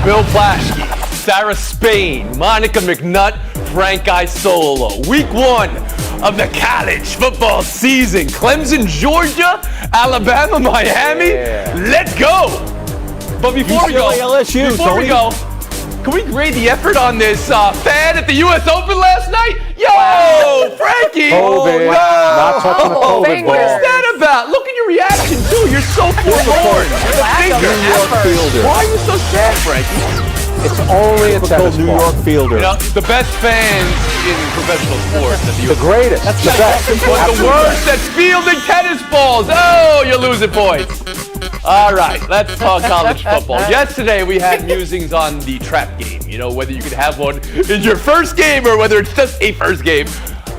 Bill Plaschke, Sarah Spain, Monica McNutt, Frank Isolo. Week 1 of the college football season. Clemson, Georgia, Alabama, Miami. Yeah. Let's go. But before we go, LSU, can we grade the effort on this fan at the U.S. Open last night? Yo, Frankie! COVID. Not touching the COVID ball. What is that about? Look at your reaction, too. You're so forlorn. Why are you so sad, Frankie? It's only a tennis New York fielder. You know, the best fans in professional sports. The greatest. That's the best. But the worst at fielding tennis balls. Oh, you're losing points. All right, let's talk college football. Yesterday, we had musings on the trap game. You know, whether you could have one in your first game or whether it's just a first game.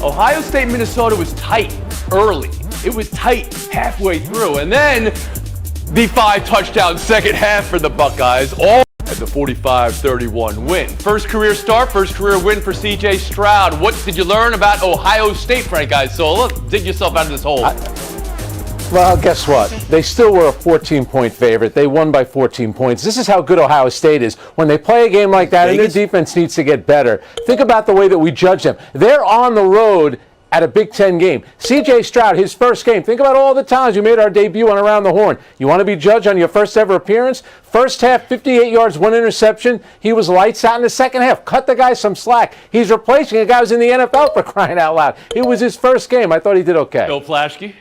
Ohio State, Minnesota was tight early. It was tight halfway through. And then the 5-touchdown second half for the Buckeyes. All at the 45-31 win. First career start, first career win for C.J. Stroud. What did you learn about Ohio State, Frank Isola? Dig yourself out of this hole. Well, guess what? They still were a 14-point favorite. They won by 14 points. This is how good Ohio State is. When they play a game like that, and their defense needs to get better. Think about the way that we judge them. They're on the road at a Big Ten game. C.J. Stroud, his first game. Think about all the times you made our debut on Around the Horn. You want to be judged on your first ever appearance? First half, 58 yards, 1 interception. He was lights out in the second half. Cut the guy some slack. He's replacing a guy who's in the NFL, for crying out loud. It was his first game. I thought he did okay. Bill Plaschke.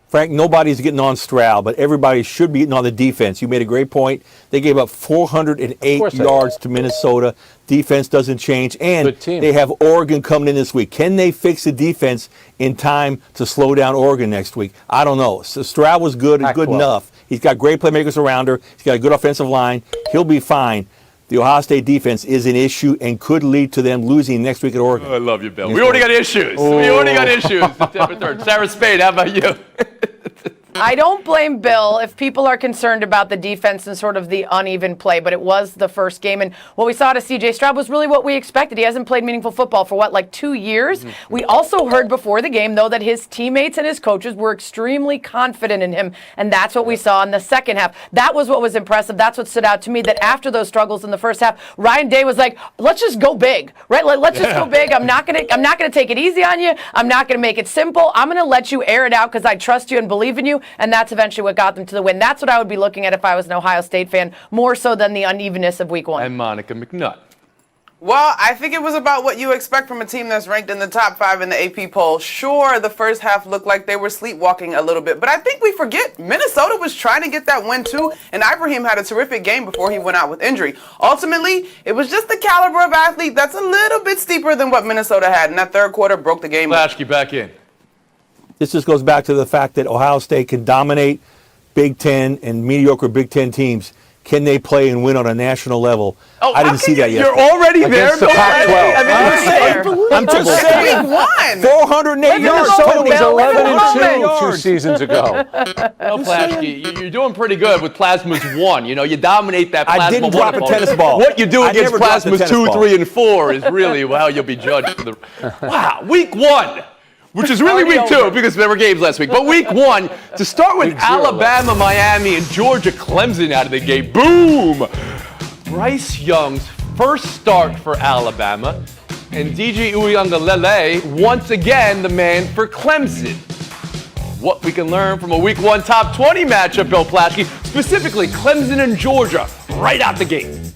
Frank, nobody's getting on Stroud, but everybody should be getting on the defense. You made a great point. They gave up 408 yards to Minnesota. Defense doesn't change. And they have Oregon coming in this week. Can they fix the defense in time to slow down Oregon next week? I don't know. So Stroud was good and good enough. He's got great playmakers around her. He's got a good offensive line. He'll be fine. The Ohio State defense is an issue and could lead to them losing next week at Oregon. Oh, I love you, Bill. We already got issues. We already got issues. September 3rd. Sarah Spain, how about you? I don't blame Bill if people are concerned about the defense and sort of the uneven play, but it was the first game. And what we saw to C.J. Stroud was really what we expected. He hasn't played meaningful football for, like 2 years? Mm-hmm. We also heard before the game, though, that his teammates and his coaches were extremely confident in him, and that's what we saw in the second half. That was what was impressive. That's what stood out to me, that after those struggles in the first half, Ryan Day was like, let's just go big, right? Let's just go big. I'm not gonna take it easy on you. I'm not gonna make it simple. I'm gonna let you air it out because I trust you and believe in you. And that's eventually what got them to the win. That's what I would be looking at if I was an Ohio State fan, more so than the unevenness of week 1. And Monica McNutt. Well, I think it was about what you expect from a team that's ranked in the top 5 in the AP poll. Sure, the first half looked like they were sleepwalking a little bit, but I think we forget Minnesota was trying to get that win too, and Ibrahim had a terrific game before he went out with injury. Ultimately, it was just the caliber of athlete that's a little bit steeper than what Minnesota had, and that third quarter broke the game. Plaschke back in. This just goes back to the fact that Ohio State can dominate Big Ten and mediocre Big Ten teams. Can they play and win on a national level? Oh, I didn't see that yet. You're already there. The top 12. I'm just saying. Week 1. 408 yards. Minnesota was 11-2 2 seasons ago. Well, Plaschke, you're doing pretty good with Plasmas 1. You know, you dominate that Plasma 1. I didn't drop a tennis ball. What you do against Plasmas 2, 3, and 4 is really how you'll be judged. Wow, week 1. Which is really week 2 because there were games last week. But week 1, to start with Alabama, Miami, and Georgia, Clemson out of the gate. Boom! Bryce Young's first start for Alabama. And DJ Uiagalelei, once again, the man for Clemson. What we can learn from a week 1 top 20 matchup, Bill Plaschke, specifically Clemson and Georgia, right out the gate.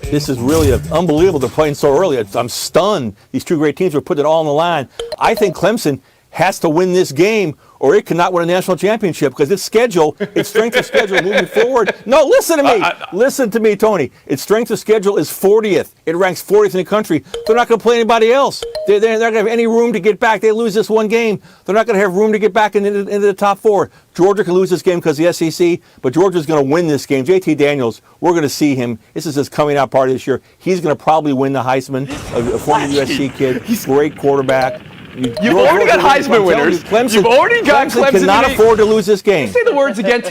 This is really unbelievable. They're playing so early. I'm stunned. These two great teams are putting it all on the line. I think Clemson has to win this game or it cannot win a national championship because its schedule, its strength of schedule moving forward. No, listen to me. Listen to me, Tony. Its strength of schedule is 40th. It ranks 40th in the country. They're not going to play anybody else. They're not going to have any room to get back. They lose this one game. They're not going to have room to get back into the top 4. Georgia can lose this game because of the SEC, but Georgia's going to win this game. JT Daniels, we're going to see him. This is his coming out party this year. He's going to probably win the Heisman, a former USC kid. Great quarterback. You've already got Heisman winners. You've already got Clemson cannot afford to lose this game. Can you say the words again?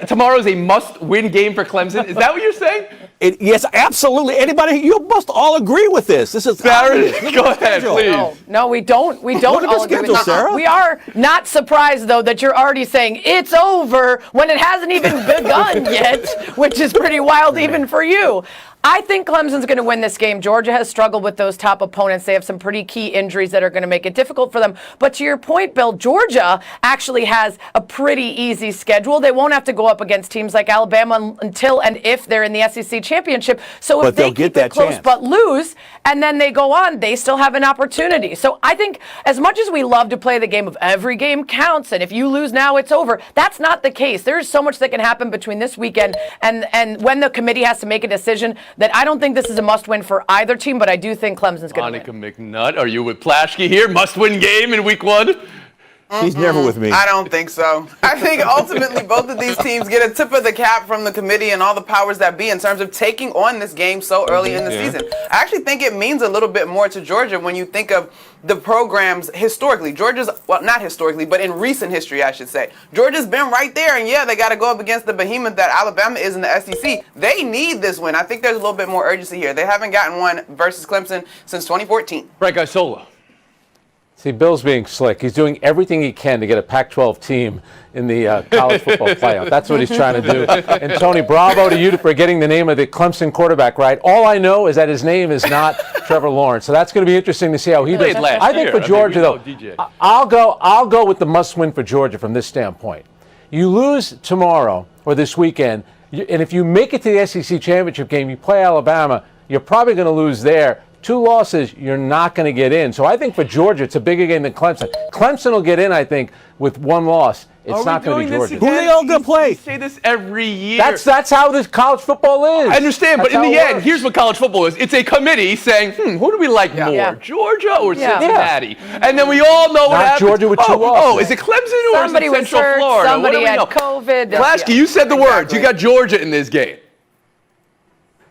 Tomorrow is a must-win game for Clemson. Is that what you're saying? Yes, absolutely. Anybody, you must all agree with this. This is Sarah, obvious. Look go at the ahead, schedule. please. No, we don't. We don't Look at the all agree with schedule, that. Sarah. We are not surprised, though, that you're already saying it's over when it hasn't even begun yet, which is pretty wild even for you. I think Clemson's going to win this game. Georgia has struggled with those top opponents. They have some pretty key injuries that are going to make it difficult for them. But to your point, Bill, Georgia actually has a pretty easy schedule. They won't have to go up against teams like Alabama until and if they're in the SEC championship. So if they keep it close but lose, and then they go on, they still have an opportunity. So I think as much as we love to play the game of every game counts, and if you lose now, it's over, that's not the case. There's so much that can happen between this weekend and when the committee has to make a decision that I don't think this is a must-win for either team, but I do think Clemson's going to win. Monica McNutt, are you with Plaschke here? Must-win game in week 1? He's never with me. I don't think so. I think ultimately both of these teams get a tip of the cap from the committee and all the powers that be in terms of taking on this game so early in the season. I actually think it means a little bit more to Georgia when you think of the programs historically. Georgia's, well, not historically, but in recent history, I should say. Georgia's been right there, and yeah, they got to go up against the behemoth that Alabama is in the SEC. They need this win. I think there's a little bit more urgency here. They haven't gotten one versus Clemson since 2014. Frank Isola. See, Bill's being slick. He's doing everything he can to get a Pac-12 team in the college football playoff. That's what he's trying to do. And Tony, bravo to you for getting the name of the Clemson quarterback right. All I know is that his name is not Trevor Lawrence. So that's going to be interesting to see how he does. I think for Georgia, though, I'll go with the must-win for Georgia from this standpoint. You lose tomorrow or this weekend, and if you make it to the SEC championship game, you play Alabama, you're probably going to lose there. 2 losses, you're not going to get in. So I think for Georgia, it's a bigger game than Clemson. Clemson will get in, I think, with 1 loss. It's not going to be Georgia. Who are they all going to play? You say this every year. That's how this college football is. I understand, but in the end, here's what college football is. It's a committee saying, who do we like more, Georgia or Cincinnati? And then we all know what happens. Georgia with 2 losses. Oh, is it Clemson or is it Central Florida? Somebody had COVID. Plaschke, you said the words. You got Georgia in this game.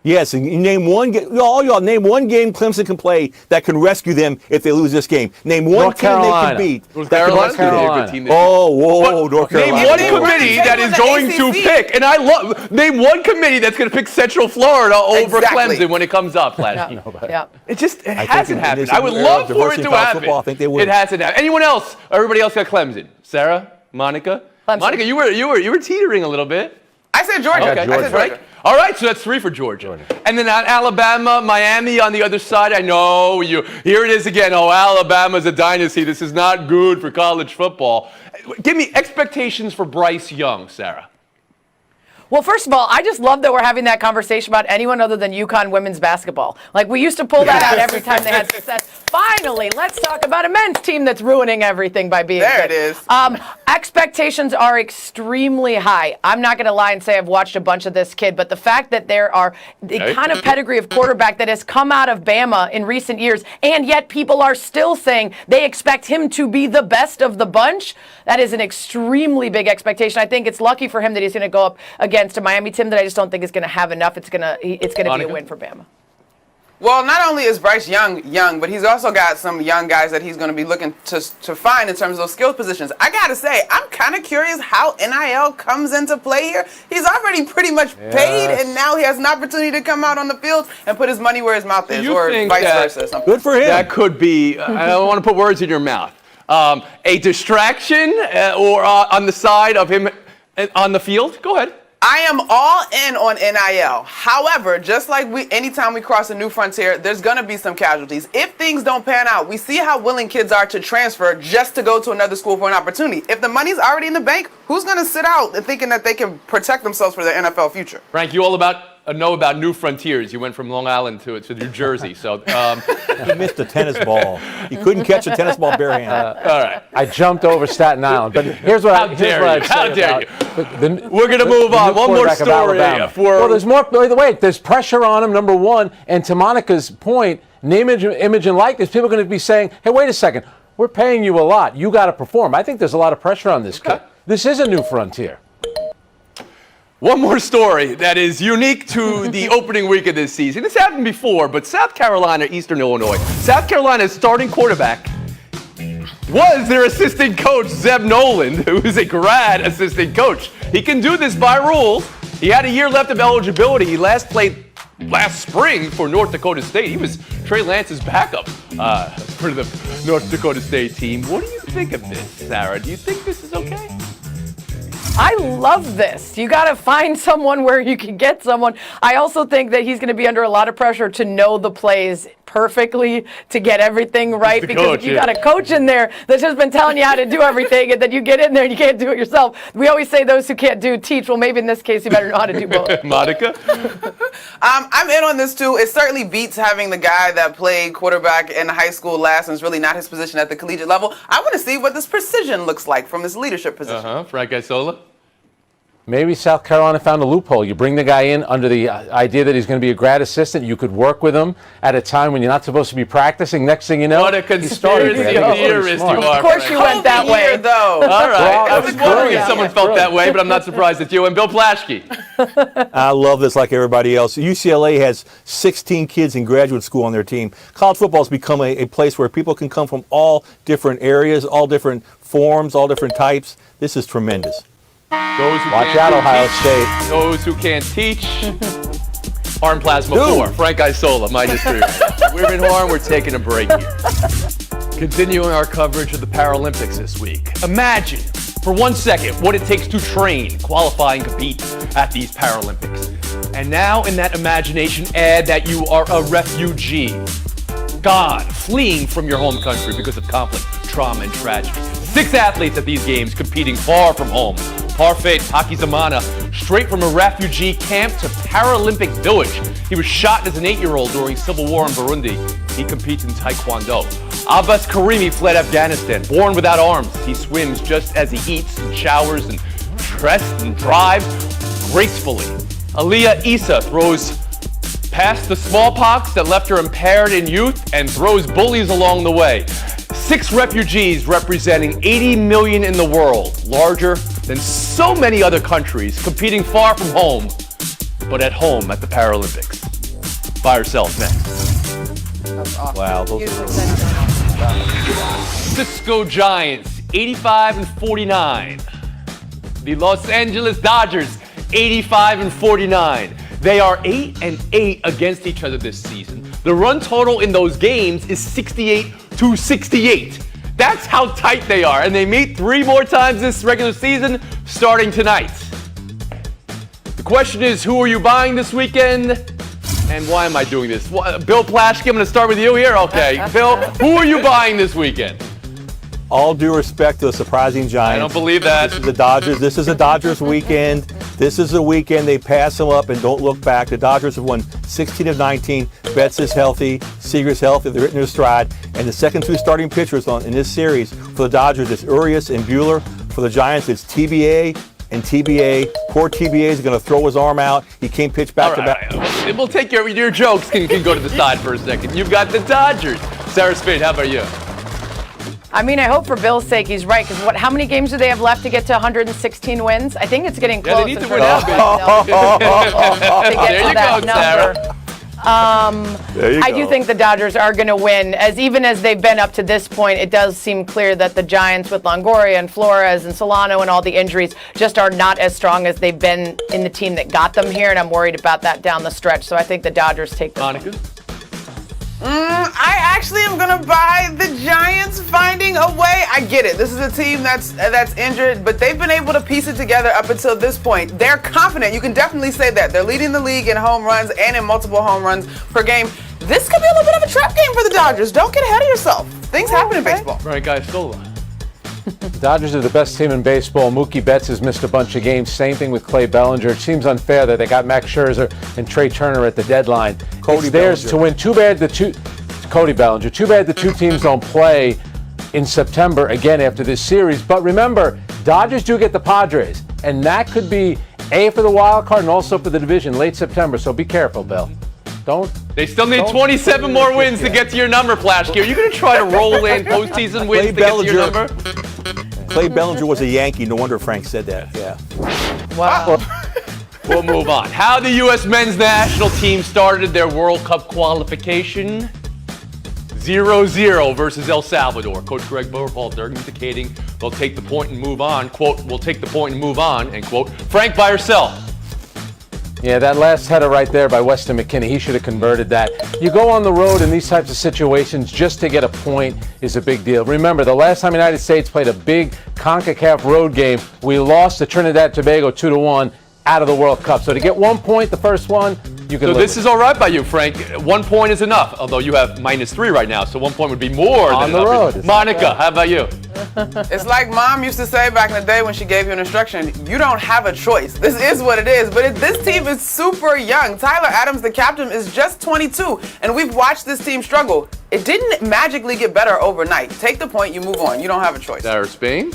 Yes, and you name one game. All y'all name one game Clemson can play that can rescue them if they lose this game. Name one team they can beat. North that can rescue Carolina. them. Oh, North Carolina. Name one committee that is going to pick, and I love. Name one committee that's going to pick Central Florida over Clemson when it comes up. Yeah. It hasn't happened. I would love for it to happen. I think they would. It hasn't happened. Anyone else? Everybody else got Clemson. Sarah, Monica. Clemson. Monica, you were teetering a little bit. I said Georgia. Okay, I said Georgia. All right, so that's 3 for Georgia. And then Alabama, Miami on the other side. I know here it is again. Oh, Alabama's a dynasty. This is not good for college football. Give me expectations for Bryce Young, Sarah. Well, first of all, I just love that we're having that conversation about anyone other than UConn women's basketball. Like, we used to pull that out every time they had success. Finally, let's talk about a men's team that's ruining everything by being there good. It is. Expectations are extremely high. I'm not going to lie and say I've watched a bunch of this kid, but the fact that there are the kind of pedigree of quarterback that has come out of Bama in recent years, and yet people are still saying they expect him to be the best of the bunch, that is an extremely big expectation. I think it's lucky for him that he's going to go up against a Miami team that I just don't think is going to have enough. It's going to be a win for Bama. Well, not only is Bryce young, but he's also got some young guys that he's going to be looking to find in terms of those skill positions. I got to say, I'm kind of curious how NIL comes into play here. He's already pretty much paid, and now he has an opportunity to come out on the field and put his money where his mouth is, or vice versa. Good for him. That could be, I don't want to put words in your mouth, a distraction or on the side of him on the field? Go ahead. I am all in on NIL. However, just like anytime we cross a new frontier, there's going to be some casualties. If things don't pan out, we see how willing kids are to transfer just to go to another school for an opportunity. If the money's already in the bank, who's going to sit out and thinking that they can protect themselves for their NFL future? Frank, you all know about new frontiers. You went from Long Island to New Jersey, so he missed a tennis ball. He couldn't catch a tennis ball barehanded. all right. I jumped over Staten Island, but here's what I'd say. How dare you? We're going to move on. One more story. Well, there's more. Wait, there's pressure on him, number one. And to Monica's point, name, image, and likeness, people are going to be saying, hey, wait a second. We're paying you a lot. You got to perform. I think there's a lot of pressure on this kid. This is a new frontier. One more story that is unique to the opening week of this season. It's happened before, but South Carolina, Eastern Illinois. South Carolina's starting quarterback was their assistant coach, Zeb Noland, who is a grad assistant coach. He can do this by rule. He had a year left of eligibility. He last played last spring for North Dakota State. He was Trey Lance's backup for the North Dakota State team. What do you think of this, Sarah? Do you think this is okay? I love this. You got to find someone where you can get someone. I also think that he's going to be under a lot of pressure to know the plays perfectly, to get everything right, because coach, if you got a coach in there that's just been telling you how to do everything, and then you get in there and you can't do it yourself. We always say those who can't do teach. Well, maybe in this case you better know how to do both. Monica? I'm in on this too. It certainly beats having the guy that played quarterback in high school last and it's really not his position at the collegiate level. I want to see what this precision looks like from this leadership position. Frank Isola? Maybe South Carolina found a loophole. You bring the guy in under the idea that he's going to be a grad assistant. You could work with him at a time when you're not supposed to be practicing. Next thing you know, What a conspiracy theorist you are. Of course you went that way. Year, though. All right. Well, I was wondering if someone felt that way, but I'm not surprised it's you. And Bill Plaschke. I love this like everybody else. UCLA has 16 kids in graduate school on their team. College football has become a place where people can come from all different areas, all different forms, all different types. This is tremendous. Watch out, Ohio State. Those who can't teach. Arm Plasma 4. Frank Isola, -3. We're in Horn. We're taking a break here. Continuing our coverage of the Paralympics this week. Imagine, for 1 second, what it takes to train, qualify, and compete at these Paralympics. And now, in that imagination, add that you are a refugee. God, fleeing from your home country because of conflict, trauma, and tragedy. 6 athletes at these games competing far from home. Parfait Hakizimana, straight from a refugee camp to Paralympic village. He was shot as an 8-year-old during civil war in Burundi. He competes in Taekwondo. Abbas Karimi fled Afghanistan, born without arms. He swims just as he eats and showers and dresses and drives gracefully. Aliyah Issa throws past the smallpox that left her impaired in youth and throws bullies along the way. 6 refugees representing 80 million in the world, larger than so many other countries, competing far from home, but at home at the Paralympics. By yourself next. Wow, those are Cisco Giants, 85-49. The Los Angeles Dodgers, 85-49. They are 8-8 against each other this season. The run total in those games is 68-68. That's how tight they are, and they meet 3 more times this regular season, starting tonight. The question is, who are you buying this weekend? And why am I doing this? Bill Plaschke, I'm going to start with you here. Okay, Bill, who are you buying this weekend? all due respect to the surprising Giants. I don't believe that. This is the Dodgers. This is a Dodgers weekend. This is a weekend they pass them up and don't look back. The Dodgers have won 16 of 19. Betts is healthy. Seager's healthy. They're in their stride. And the second two starting pitchers in this series for the Dodgers is Urias and Buehler. For the Giants, it's TBA and TBA. Poor TBA is going to throw his arm out. He can't pitch back to back. We'll take your jokes can go to the side for a second. You've got the Dodgers. Sarah Spade, how about you? I mean, I hope for Bill's sake he's right, because how many games do they have left to get to 116 wins? I think it's getting close. Yeah, they need to win out, to get There to you that go, number. There you I go. do think the Dodgers are going to win. Even as they've been up to this point, it does seem clear that the Giants with Longoria and Flores and Solano and all the injuries just are not as strong as they've been in the team that got them here, and I'm worried about that down the stretch. So I think the Dodgers take this. Monica? I actually am going to buy the Giants finding a way. I get it. This is a team that's injured, but they've been able to piece it together up until this point. They're confident. You can definitely say that. They're leading the league in home runs and in multiple home runs per game. This could be a little bit of a trap game for the Dodgers. Don't get ahead of yourself. Things happen in baseball. Right, guys, Sola. The Dodgers are the best team in baseball. Mookie Betts has missed a bunch of games. Same thing with Clay Bellinger. It seems unfair that they got Max Scherzer and Trey Turner at the deadline. Cody it's theirs to win. Cody Bellinger. Too bad the two teams don't play in September again after this series. But remember, Dodgers do get the Padres, and that could be A for the wild card and also for the division late September. So be careful, Bill. They still need 27 more wins to get to your number, Plaschke. Are you going to try to roll in postseason wins to get to your number? Clay Bellinger was a Yankee. No wonder Frank said that. Yeah. Wow. We'll move on. How the U.S. men's national team started their World Cup qualification. 0-0 versus El Salvador. Coach Greg Berhalter indicating they'll take the point and move on. Quote, we'll take the point and move on, end quote. Frank, by yourself. Yeah, that last header right there by Weston McKinney, he should have converted that. You go on the road in these types of situations just to get a point is a big deal. Remember, the last time the United States played a big CONCACAF road game, we lost to Trinidad and Tobago 2-1 out of the World Cup. So to get 1 point, the first one, you can So live this with is all right by you, Frank. 1 point is enough, although you have -3 right now, so 1 point would be more On than the enough. road. It's Monica, how about you? It's like Mom used to say back in the day when she gave you an instruction, you don't have a choice. This is what it is. But this team is super young. Tyler Adams, the captain, is just 22, and we've watched this team struggle. It didn't magically get better overnight. Take the point, you move on. You don't have a choice. Sarah Spain?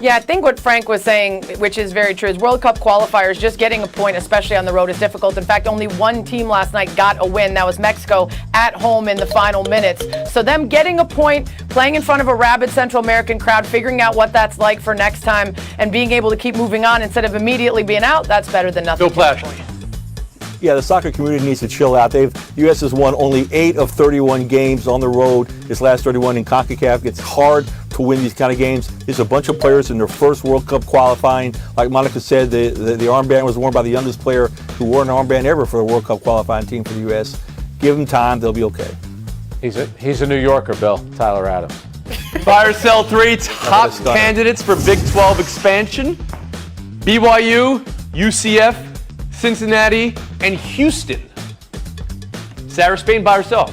Yeah, I think what Frank was saying, which is very true, is World Cup qualifiers, just getting a point, especially on the road, is difficult. In fact, only one team last night got a win. That was Mexico at home in the final minutes. So them getting a point, playing in front of a rabid Central American crowd, figuring out what that's like for next time, and being able to keep moving on instead of immediately being out, that's better than nothing. Bill Plash. Yeah, the soccer community needs to chill out. U.S. has won only 8 of 31 games on the road. This last 31 in CONCACAF. It's hard to win these kind of games. There's a bunch of players in their first World Cup qualifying. Like Monica said, the armband was worn by the youngest player who wore an armband ever for the World Cup qualifying team for the U.S. Give them time; they'll be okay. He's a New Yorker, Bill. Tyler Adams. Buy or sell 3 top candidates for Big 12 expansion. BYU, UCF, Cincinnati, and Houston. Sarah Spain, buy or sell?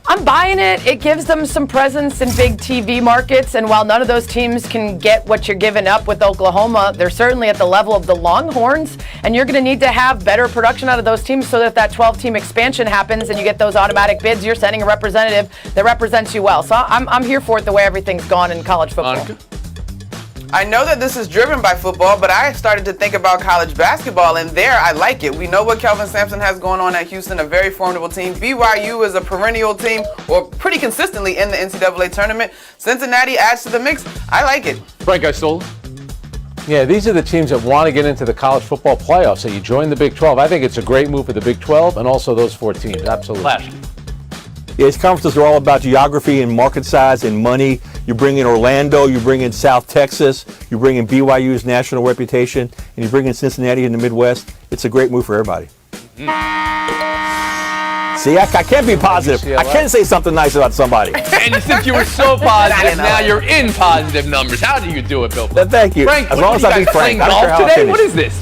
I'm buying it. It gives them some presence in big TV markets, and while none of those teams can get what you're giving up with Oklahoma, they're certainly at the level of the Longhorns, and you're going to need to have better production out of those teams so that 12-team expansion happens and you get those automatic bids. You're sending a representative that represents you well. So I'm here for it the way everything's gone in college football. Monica? I know that this is driven by football, but I started to think about college basketball, and there I like it. We know what Kelvin Sampson has going on at Houston, a very formidable team. BYU is a perennial team, or pretty consistently in the NCAA tournament. Cincinnati adds to the mix. I like it. Frank Isola? Yeah, these are the teams that want to get into the college football playoffs. So you join the Big 12. I think it's a great move for the Big 12 and also those 4 teams. Absolutely. Flash. Yeah, these conferences are all about geography and market size and money. You bring in Orlando, you bring in South Texas, you bring in BYU's national reputation, and you bring in Cincinnati in the Midwest. It's a great move for everybody. See, I can't be positive. I can't say something nice about somebody. And since you were so positive, now you're in positive numbers. How do you do it, Bill? Thank you. Frank, As long as I beat Frank, I don't care how I today? finish. What is this?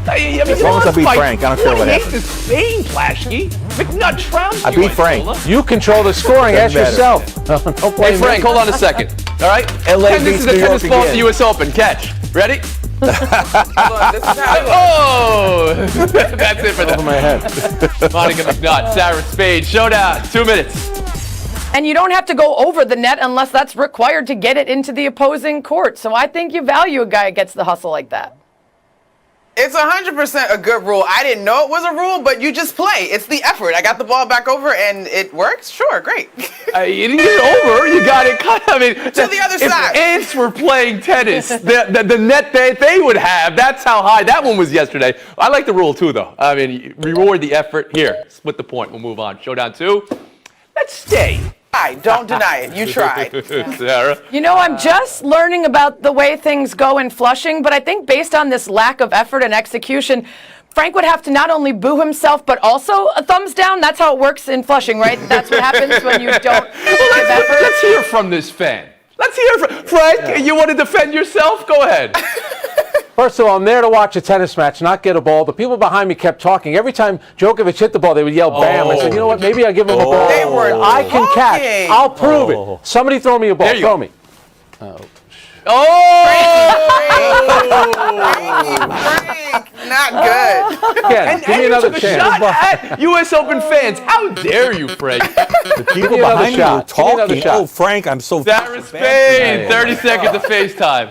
I mean, As long as I beat Frank, I don't care what happens. happens. This Spain, Flashy. McNutt trounced I you, beat Frank. Isola. You control the scoring. Ask Doesn't yourself. Don't blame Hey, Frank, me. hold on a second. All right? LA Tennis beats is New a York tennis ball at the again. U.S. Open. Catch. Ready? Hold on, this is how it Oh! That's it for Over them. my head. Monica McNutt, Sarah Spade. Showdown. 2 minutes. And you don't have to go over the net unless that's required to get it into the opposing court. So I think you value a guy who gets the hustle like that. It's 100% a good rule. I didn't know it was a rule, but you just play. It's the effort. I got the ball back over, and it works? Sure, great. You didn't get it over. You got it cut. I mean, To the other side. If ants were playing tennis, the net they would have, that's how high. That one was yesterday. I like the rule, too, though. I mean, reward the effort. Here, split the point. We'll move on. Showdown 2. Let's stay. Don't deny it. You tried. Sarah? You know, I'm just learning about the way things go in Flushing, but I think based on this lack of effort and execution, Frank would have to not only boo himself, but also a thumbs down. That's how it works in Flushing, right? That's what happens when you don't give effort. Let's hear from this fan. Let's hear from Frank. You want to defend yourself? Go ahead. First of all, I'm there to watch a tennis match, not get a ball. The people behind me kept talking. Every time Djokovic hit the ball, they would yell, bam. I said, you know what, maybe I'll give him a ball. They were I can catch. talking. I'll prove it. Somebody throw me a ball. There you Throw go. me. Frank, not good. Again, give me you another took a chance. shot at U.S. Open fans. How dare you, Frank? The people me another behind you shot. are Give me another talking. shot. Oh, Frank, I'm so Sarah Spain, 30 seconds of FaceTime.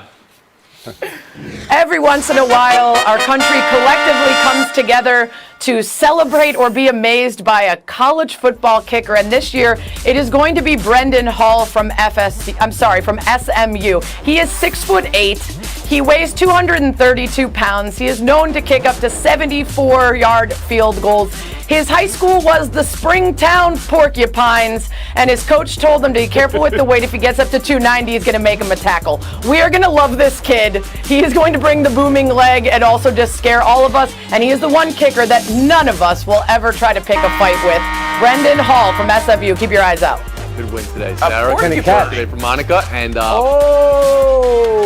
Every once in a while, our country collectively comes together to celebrate or be amazed by a college football kicker. And this year, it is going to be Brendan Hall from from SMU. He is 6'8". He weighs 232 pounds. He is known to kick up to 74-yard field goals. His high school was the Springtown Porcupines, and his coach told him to be careful with the weight. If he gets up to 290, he's going to make him a tackle. We are going to love this kid. He is going to bring the booming leg and also just scare all of us, and he is the one kicker that none of us will ever try to pick a fight with. Brendan Hall from SFU. Keep your eyes out. Good win today, Sarah. Porcupine. Good today for Monica. And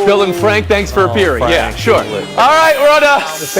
Bill and Frank, thanks for appearing. Frank, Yeah, sure. absolutely. All right, we're on The fans